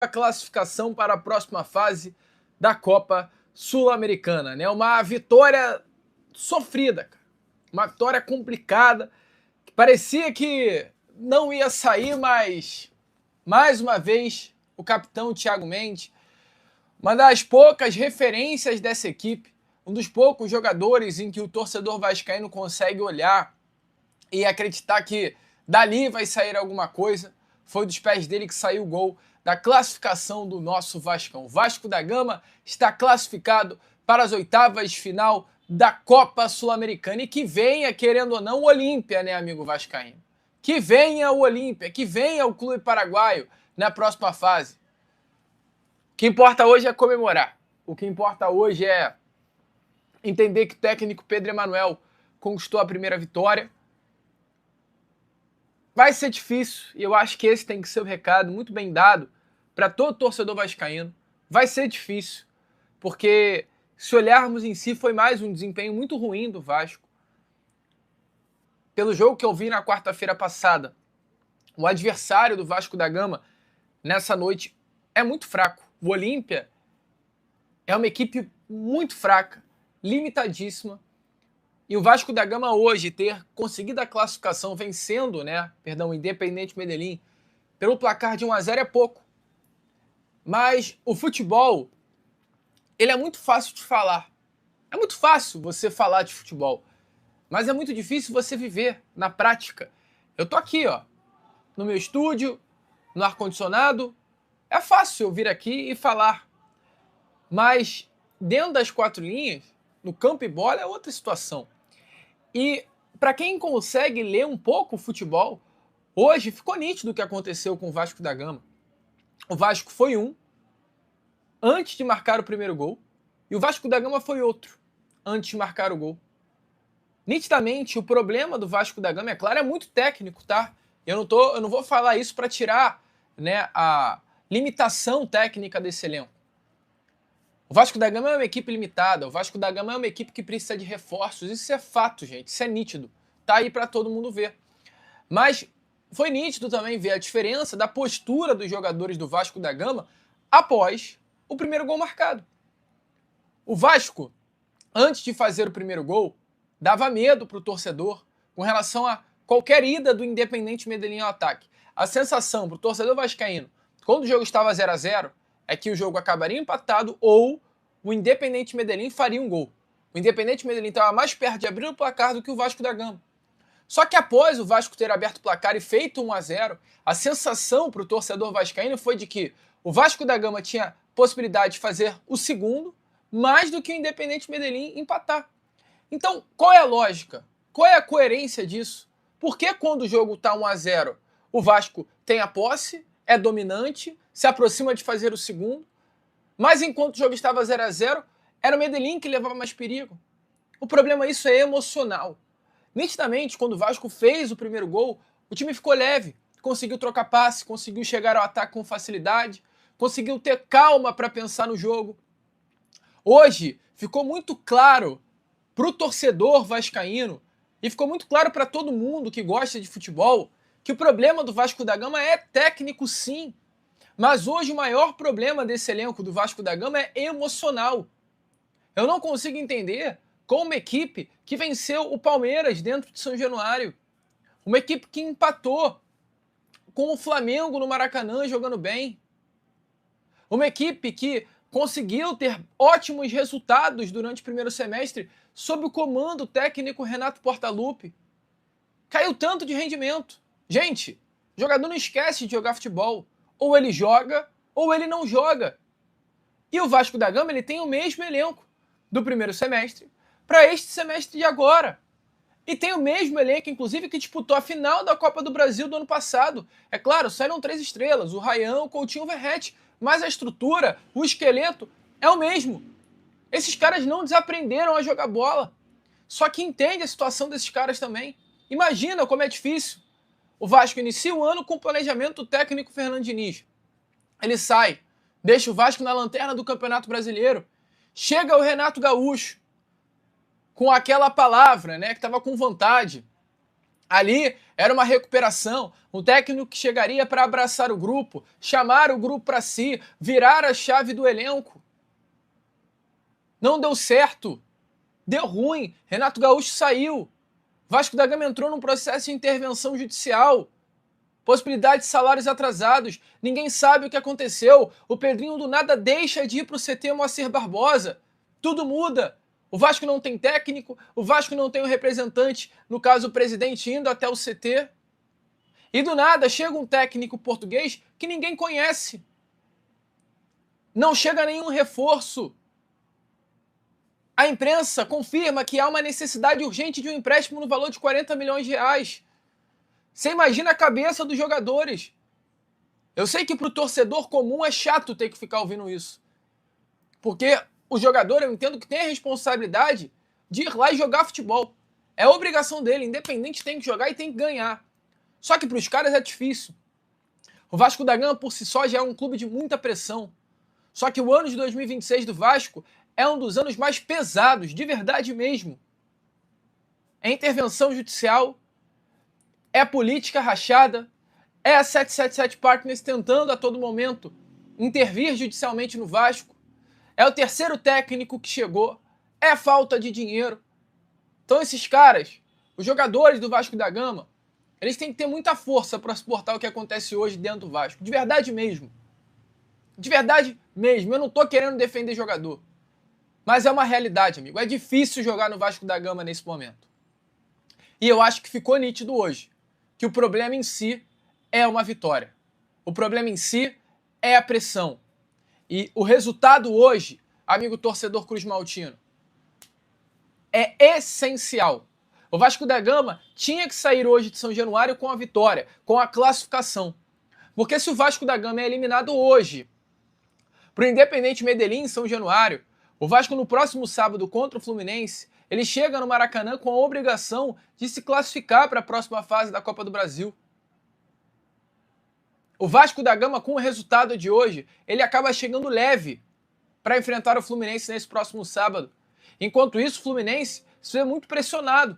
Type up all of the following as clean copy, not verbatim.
a classificação para a próxima fase da Copa Sul-Americana, né? Uma vitória sofrida, cara. Uma vitória complicada, que parecia que não ia sair, mas mais uma vez o capitão Thiago Mendes, uma das poucas referências dessa equipe, um dos poucos jogadores em que o torcedor vascaíno consegue olhar e acreditar que dali vai sair alguma coisa. Foi dos pés dele que saiu o gol da classificação do nosso Vascão. O Vasco da Gama está classificado para as oitavas de final da Copa Sul-Americana. E que venha, querendo ou não, o Olímpia, né, amigo vascaíno? Que venha o Olímpia, que venha o clube paraguaio na próxima fase. O que importa hoje é comemorar. O que importa hoje é entender que o técnico Pedro Emanuel conquistou a primeira vitória. Vai ser difícil, e eu acho que esse tem que ser o recado muito bem dado para todo torcedor vascaíno. Vai ser difícil, porque se olharmos em si, foi mais um desempenho muito ruim do Vasco. Pelo jogo que eu vi na quarta-feira passada, o adversário do Vasco da Gama nessa noite é muito fraco. O Olímpia é uma equipe muito fraca, limitadíssima. E o Vasco da Gama hoje ter conseguido a classificação vencendo, o Independente Medellín pelo placar de 1-0 é pouco. Mas o futebol, ele é muito fácil de falar. É muito fácil você falar de futebol, mas é muito difícil você viver na prática. Eu tô aqui, ó, no meu estúdio, no ar-condicionado. É fácil eu vir aqui e falar. Mas dentro das quatro linhas, no campo e bola, é outra situação. E para quem consegue ler um pouco o futebol, hoje ficou nítido o que aconteceu com o Vasco da Gama. O Vasco foi um antes de marcar o primeiro gol e o Vasco da Gama foi outro antes de marcar o gol. Nitidamente, o problema do Vasco da Gama, é claro, é muito técnico, tá? Eu não vou falar isso para tirar, a limitação técnica desse elenco. O Vasco da Gama é uma equipe limitada, o Vasco da Gama é uma equipe que precisa de reforços, isso é fato, gente, isso é nítido, tá aí para todo mundo ver. Mas foi nítido também ver a diferença da postura dos jogadores do Vasco da Gama após o primeiro gol marcado. O Vasco, antes de fazer o primeiro gol, dava medo para o torcedor com relação a qualquer ida do Independente Medellín ao ataque. A sensação para o torcedor vascaíno, quando o jogo estava 0-0, é que o jogo acabaria empatado ou o Independente Medellín faria um gol. O Independente Medellín estava mais perto de abrir o placar do que o Vasco da Gama. Só que após o Vasco ter aberto o placar e feito 1-0, a sensação para o torcedor vascaíno foi de que o Vasco da Gama tinha possibilidade de fazer o segundo, mais do que o Independente Medellín empatar. Então, qual é a lógica? Qual é a coerência disso? Por que quando o jogo está 1-0, o Vasco tem a posse, é dominante, se aproxima de fazer o segundo, mas enquanto o jogo estava 0-0, era o Medellín que levava mais perigo? O problema isso é emocional. Nitidamente, quando o Vasco fez o primeiro gol, o time ficou leve, conseguiu trocar passe, conseguiu chegar ao ataque com facilidade, conseguiu ter calma para pensar no jogo. Hoje, ficou muito claro para o torcedor vascaíno e ficou muito claro para todo mundo que gosta de futebol que o problema do Vasco da Gama é técnico, sim. Mas hoje o maior problema desse elenco do Vasco da Gama é emocional. Eu não consigo entender como uma equipe que venceu o Palmeiras dentro de São Januário, uma equipe que empatou com o Flamengo no Maracanã jogando bem, uma equipe que conseguiu ter ótimos resultados durante o primeiro semestre sob o comando técnico Renato Portaluppi, caiu tanto de rendimento. Gente, o jogador não esquece de jogar futebol. Ou ele joga, ou ele não joga. E o Vasco da Gama ele tem o mesmo elenco do primeiro semestre para este semestre de agora. E tem o mesmo elenco, inclusive, que disputou a final da Copa do Brasil do ano passado. É claro, saíram 3 estrelas, o Ryan, o Coutinho, o Verratti, mas a estrutura, o esqueleto é o mesmo. Esses caras não desaprenderam a jogar bola. Só que entende a situação desses caras também. Imagina como é difícil. O Vasco inicia o ano com o planejamento do técnico Fernando Diniz. Ele sai, deixa o Vasco na lanterna do Campeonato Brasileiro. Chega o Renato Gaúcho, com aquela palavra, que estava com vontade. Ali era uma recuperação, um técnico que chegaria para abraçar o grupo, chamar o grupo para si, virar a chave do elenco. Não deu certo, deu ruim, Renato Gaúcho saiu, Vasco da Gama entrou num processo de intervenção judicial, possibilidade de salários atrasados, ninguém sabe o que aconteceu, o Pedrinho do nada deixa de ir para o CT Moacir Barbosa, tudo muda. O Vasco não tem técnico, o Vasco não tem um representante, no caso o presidente indo até o CT. E do nada chega um técnico português que ninguém conhece. Não chega nenhum reforço. A imprensa confirma que há uma necessidade urgente de um empréstimo no valor de 40 milhões de reais. Você imagina a cabeça dos jogadores. Eu sei que para o torcedor comum é chato ter que ficar ouvindo isso. Porque o jogador, eu entendo que tem a responsabilidade de ir lá e jogar futebol. É obrigação dele, independente, tem que jogar e tem que ganhar. Só que para os caras é difícil. O Vasco da Gama por si só já é um clube de muita pressão. Só que o ano de 2026 do Vasco é um dos anos mais pesados, de verdade mesmo. É intervenção judicial, é política rachada, é a 777 Partners tentando a todo momento intervir judicialmente no Vasco. É o terceiro técnico que chegou. É falta de dinheiro. Então esses caras, os jogadores do Vasco da Gama, eles têm que ter muita força para suportar o que acontece hoje dentro do Vasco. De verdade mesmo. De verdade mesmo. Eu não tô querendo defender jogador. Mas é uma realidade, amigo. É difícil jogar no Vasco da Gama nesse momento. E eu acho que ficou nítido hoje que o problema em si é uma vitória. O problema em si é a pressão. E o resultado hoje, amigo torcedor Cruz Maltino, é essencial. O Vasco da Gama tinha que sair hoje de São Januário com a vitória, com a classificação. Porque se o Vasco da Gama é eliminado hoje para o Independente Medellín em São Januário, o Vasco no próximo sábado contra o Fluminense, ele chega no Maracanã com a obrigação de se classificar para a próxima fase da Copa do Brasil. O Vasco da Gama, com o resultado de hoje, ele acaba chegando leve para enfrentar o Fluminense nesse próximo sábado. Enquanto isso, o Fluminense se vê muito pressionado.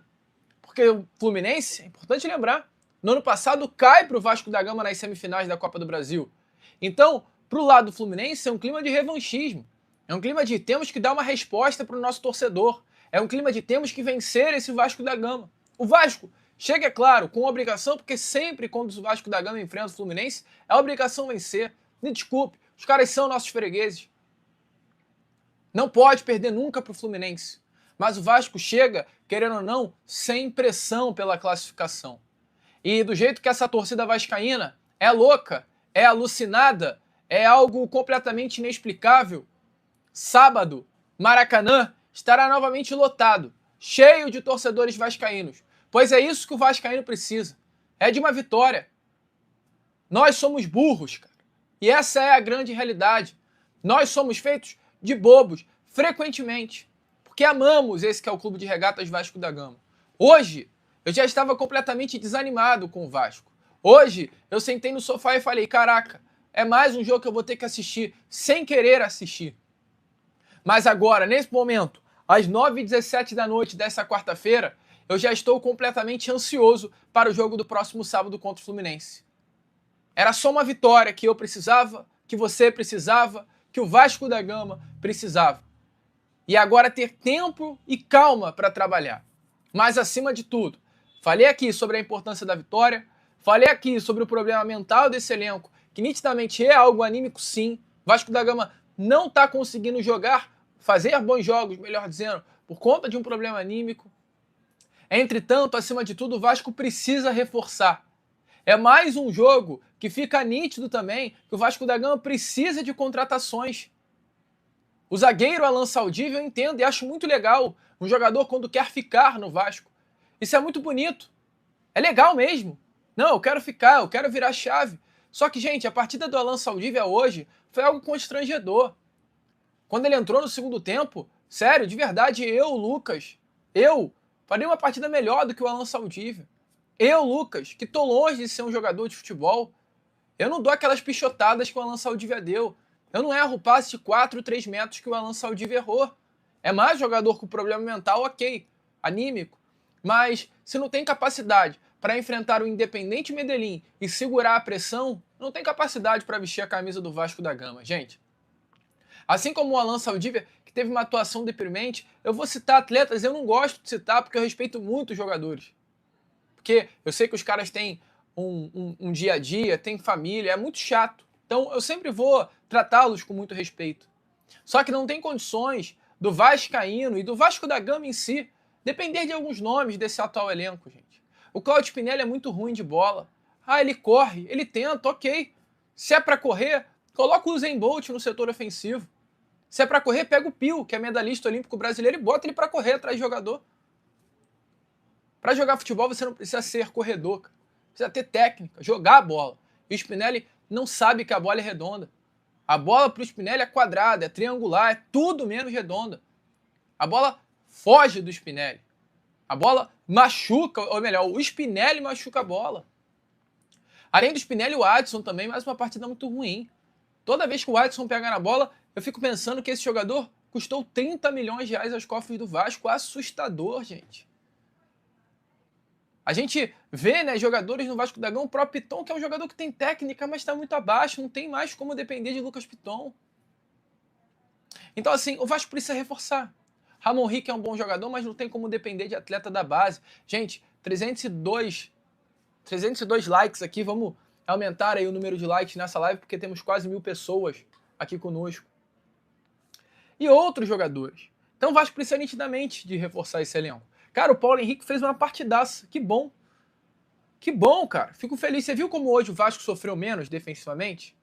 Porque o Fluminense, é importante lembrar, no ano passado cai para o Vasco da Gama nas semifinais da Copa do Brasil. Então, para o lado do Fluminense, é um clima de revanchismo. É um clima de temos que dar uma resposta para o nosso torcedor. É um clima de temos que vencer esse Vasco da Gama. O Vasco chega, é claro, com obrigação, porque sempre quando o Vasco da Gama enfrenta o Fluminense, é obrigação vencer. Me desculpe, os caras são nossos fregueses. Não pode perder nunca para o Fluminense. Mas o Vasco chega, querendo ou não, sem pressão pela classificação. E do jeito que essa torcida vascaína é louca, é alucinada, é algo completamente inexplicável, sábado, Maracanã estará novamente lotado, cheio de torcedores vascaínos. Pois é isso que o vascaíno precisa. É de uma vitória. Nós somos burros, cara. E essa é a grande realidade. Nós somos feitos de bobos, frequentemente. Porque amamos esse que é o Clube de Regatas Vasco da Gama. Hoje, eu já estava completamente desanimado com o Vasco. Hoje, eu sentei no sofá e falei, caraca, é mais um jogo que eu vou ter que assistir sem querer assistir. Mas agora, nesse momento, às 9h17 da noite dessa quarta-feira, eu já estou completamente ansioso para o jogo do próximo sábado contra o Fluminense. Era só uma vitória que eu precisava, que você precisava, que o Vasco da Gama precisava. E agora ter tempo e calma para trabalhar. Mas acima de tudo, falei aqui sobre a importância da vitória, falei aqui sobre o problema mental desse elenco, que nitidamente é algo anímico sim. Vasco da Gama não está conseguindo jogar, fazer bons jogos, melhor dizendo, por conta de um problema anímico. Entretanto, acima de tudo, o Vasco precisa reforçar. É mais um jogo que fica nítido também que o Vasco da Gama precisa de contratações. O zagueiro Alan Saldívia eu entendo e acho muito legal. Um jogador quando quer ficar no Vasco. Isso é muito bonito. É legal mesmo. Não, eu quero ficar, eu quero virar chave. Só que, gente, a partida do Alan Saldívia hoje foi algo constrangedor. Quando ele entrou no segundo tempo, sério, de verdade, Lucas, farei uma partida melhor do que o Alan Saldívia. Lucas, que tô longe de ser um jogador de futebol, eu não dou aquelas pichotadas que o Alan Saldívia deu. Eu não erro o passe de 4, 3 metros que o Alan Saldívia errou. É mais jogador com problema mental, ok, anímico. Mas se não tem capacidade para enfrentar o Independiente Medellín e segurar a pressão, não tem capacidade para vestir a camisa do Vasco da Gama, gente. Assim como o Alan Saldívia, que teve uma atuação deprimente, eu vou citar atletas, eu não gosto de citar porque eu respeito muito os jogadores. Porque eu sei que os caras têm um dia a dia, têm família, é muito chato. Então eu sempre vou tratá-los com muito respeito. Só que não tem condições do Vascaíno e do Vasco da Gama em si depender de alguns nomes desse atual elenco, gente. O Claudio Spinelli é muito ruim de bola. Ele corre, ele tenta, ok. Se é pra correr, coloca o Usain Bolt no setor ofensivo. Se é pra correr, pega o Pio, que é medalhista olímpico brasileiro, e bota ele pra correr atrás de jogador. Pra jogar futebol você não precisa ser corredor, cara. Precisa ter técnica, jogar a bola. E o Spinelli não sabe que a bola é redonda. A bola pro Spinelli é quadrada, é triangular, é tudo menos redonda. A bola foge do Spinelli. A bola machuca, ou melhor, o Spinelli machuca a bola. Além do Spinelli, o Adson também, mais uma partida muito ruim. Toda vez que o Adson pega na bola, eu fico pensando que esse jogador custou 30 milhões de reais aos cofres do Vasco. Assustador, gente. A gente vê, né, jogadores no Vasco da Gama, o próprio Piton, que é um jogador que tem técnica, mas está muito abaixo, não tem mais como depender de Lucas Piton. Então, assim, o Vasco precisa reforçar. Ramon Rick é um bom jogador, mas não tem como depender de atleta da base. Gente, 302 likes aqui, vamos aumentar aí o número de likes nessa live, porque temos quase 1000 pessoas aqui conosco. E outros jogadores. Então o Vasco precisa nitidamente de reforçar esse elenco. Cara, o Paulo Henrique fez uma partidaça. Que bom. Que bom, cara. Fico feliz. Você viu como hoje o Vasco sofreu menos defensivamente?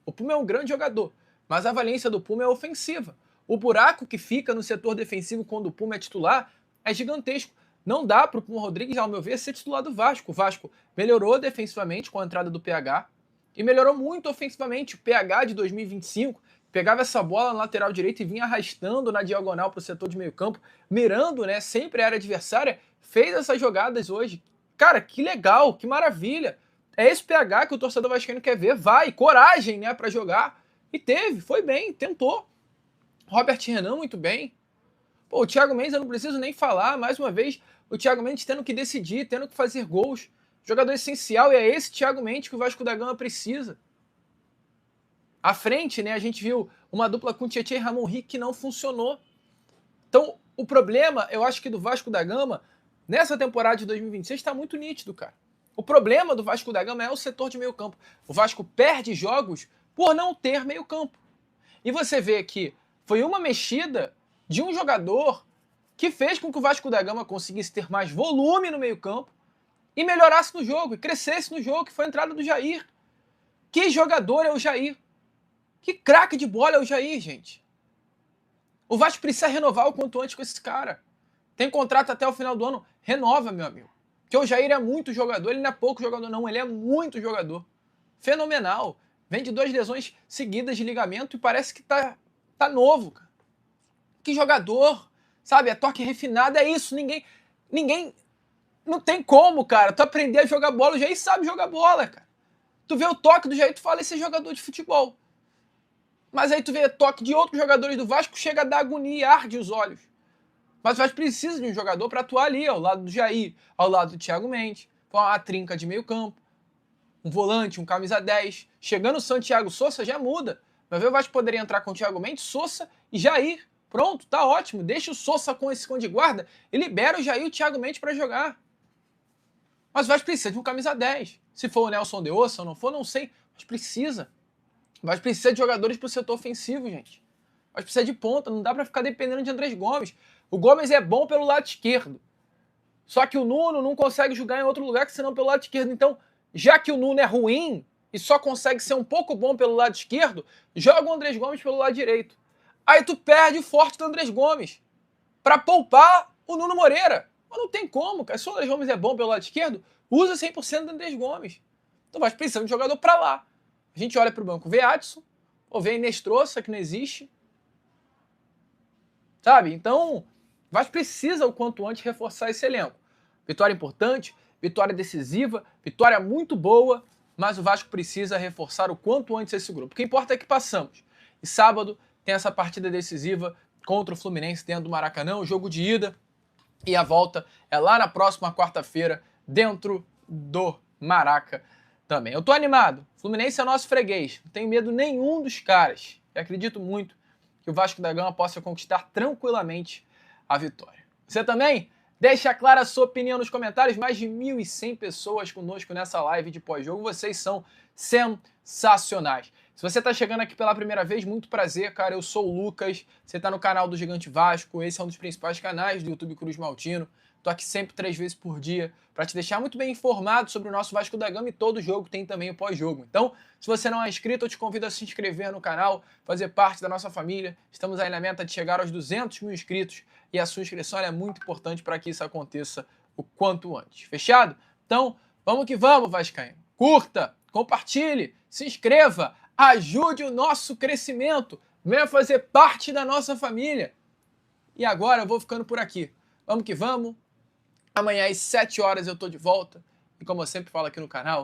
O Puma é um grande jogador, mas a valência do Puma é ofensiva. O buraco que fica no setor defensivo quando o Puma é titular é gigantesco. Não dá para o Puma Rodrigues, ao meu ver, ser titular do Vasco. O Vasco melhorou defensivamente com a entrada do PH e melhorou muito ofensivamente. O PH de 2025 pegava essa bola na lateral direita e vinha arrastando na diagonal para o setor de meio campo, mirando, né, sempre a área adversária, fez essas jogadas hoje. Cara, que legal, que maravilha. É esse PH que o torcedor vascaíno quer ver. Vai, coragem, né, para jogar. E teve, foi bem, tentou. Robert Renan muito bem. Pô, o Thiago Mendes eu não preciso nem falar, mais uma vez, o Thiago Mendes tendo que decidir, tendo que fazer gols. Jogador essencial, e é esse Thiago Mendes que o Vasco da Gama precisa. À frente, né, a gente viu uma dupla com Tietchan e Ramon Rick que não funcionou. Então, o problema, eu acho que do Vasco da Gama, nessa temporada de 2026, está muito nítido, cara. O problema do Vasco da Gama é o setor de meio campo. O Vasco perde jogos por não ter meio campo. E você vê que foi uma mexida de um jogador que fez com que o Vasco da Gama conseguisse ter mais volume no meio campo e melhorasse no jogo, e crescesse no jogo, que foi a entrada do Jair. Que jogador é o Jair? Que craque de bola é o Jair, gente? O Vasco precisa renovar o quanto antes com esse cara. Tem contrato até o final do ano, renova, meu amigo. Porque o Jair é muito jogador, ele não é pouco jogador não, ele é muito jogador. Fenomenal. Vem de 2 lesões seguidas de ligamento e parece que tá novo, cara. Que jogador, sabe? É toque refinado, é isso. Ninguém, não tem como, cara. Tu aprender a jogar bola, o Jair sabe jogar bola, cara. Tu vê o toque do Jair, tu fala, esse é jogador de futebol. Mas aí tu vê toque de outros jogadores do Vasco, chega a dar agonia e arde os olhos. Mas o Vasco precisa de um jogador para atuar ali, ao lado do Jair, ao lado do Thiago Mendes, com uma trinca de meio campo, um volante, um camisa 10. Chegando o Santiago Sousa, já muda. Vai ver, o Vasco poderia entrar com o Thiago Mendes, Sousa e Jair. Pronto, tá ótimo. Deixa o Sousa com esse cão de guarda e libera o Jair e o Thiago Mendes para jogar. Mas o Vasco precisa de um camisa 10. Se for o Nelson de Ossa ou não for, não sei. Mas precisa. O Vasco precisa de jogadores pro setor ofensivo, gente. O Vasco precisa de ponta, não dá para ficar dependendo de Andrés Gomes. O Gomes é bom pelo lado esquerdo. Só que o Nuno não consegue jogar em outro lugar que senão pelo lado esquerdo. Então, já que o Nuno é ruim e só consegue ser um pouco bom pelo lado esquerdo, joga o Andrés Gomes pelo lado direito. Aí tu perde o forte do Andrés Gomes para poupar o Nuno Moreira. Mas não tem como, cara. Se o Andrés Gomes é bom pelo lado esquerdo, usa 100% do Andrés Gomes. Então vai precisando de jogador para lá. A gente olha para o banco, vê Adson, ou vê Inestrosa, que não existe. Sabe? Então, o Vasco precisa o quanto antes reforçar esse elenco. Vitória importante, vitória decisiva, vitória muito boa, mas o Vasco precisa reforçar o quanto antes esse grupo. O que importa é que passamos. E sábado tem essa partida decisiva contra o Fluminense dentro do Maracanã, o jogo de ida, e a volta é lá na próxima quarta-feira, dentro do Maraca também. Eu tô animado. Fluminense é nosso freguês. Não tenho medo nenhum dos caras. E acredito muito que o Vasco da Gama possa conquistar tranquilamente a vitória. Você também? Deixa clara a sua opinião nos comentários. Mais de 1.100 pessoas conosco nessa live de pós-jogo. Vocês são sensacionais. Se você está chegando aqui pela primeira vez, muito prazer, cara. Eu sou o Lucas. Você está no canal do Gigante Vasco. Esse é um dos principais canais do YouTube Cruz Maltino. Tô aqui sempre 3 vezes por dia para te deixar muito bem informado sobre o nosso Vasco da Gama, e todo jogo tem também o pós-jogo. Então, se você não é inscrito, eu te convido a se inscrever no canal, fazer parte da nossa família. Estamos aí na meta de chegar aos 200 mil inscritos e a sua inscrição é muito importante para que isso aconteça o quanto antes. Fechado? Então, vamos que vamos, vascaíno. Curta, compartilhe, se inscreva, ajude o nosso crescimento, venha fazer parte da nossa família. E agora eu vou ficando por aqui. Vamos que vamos. Amanhã às 7 horas eu tô de volta. E como eu sempre falo aqui no canal,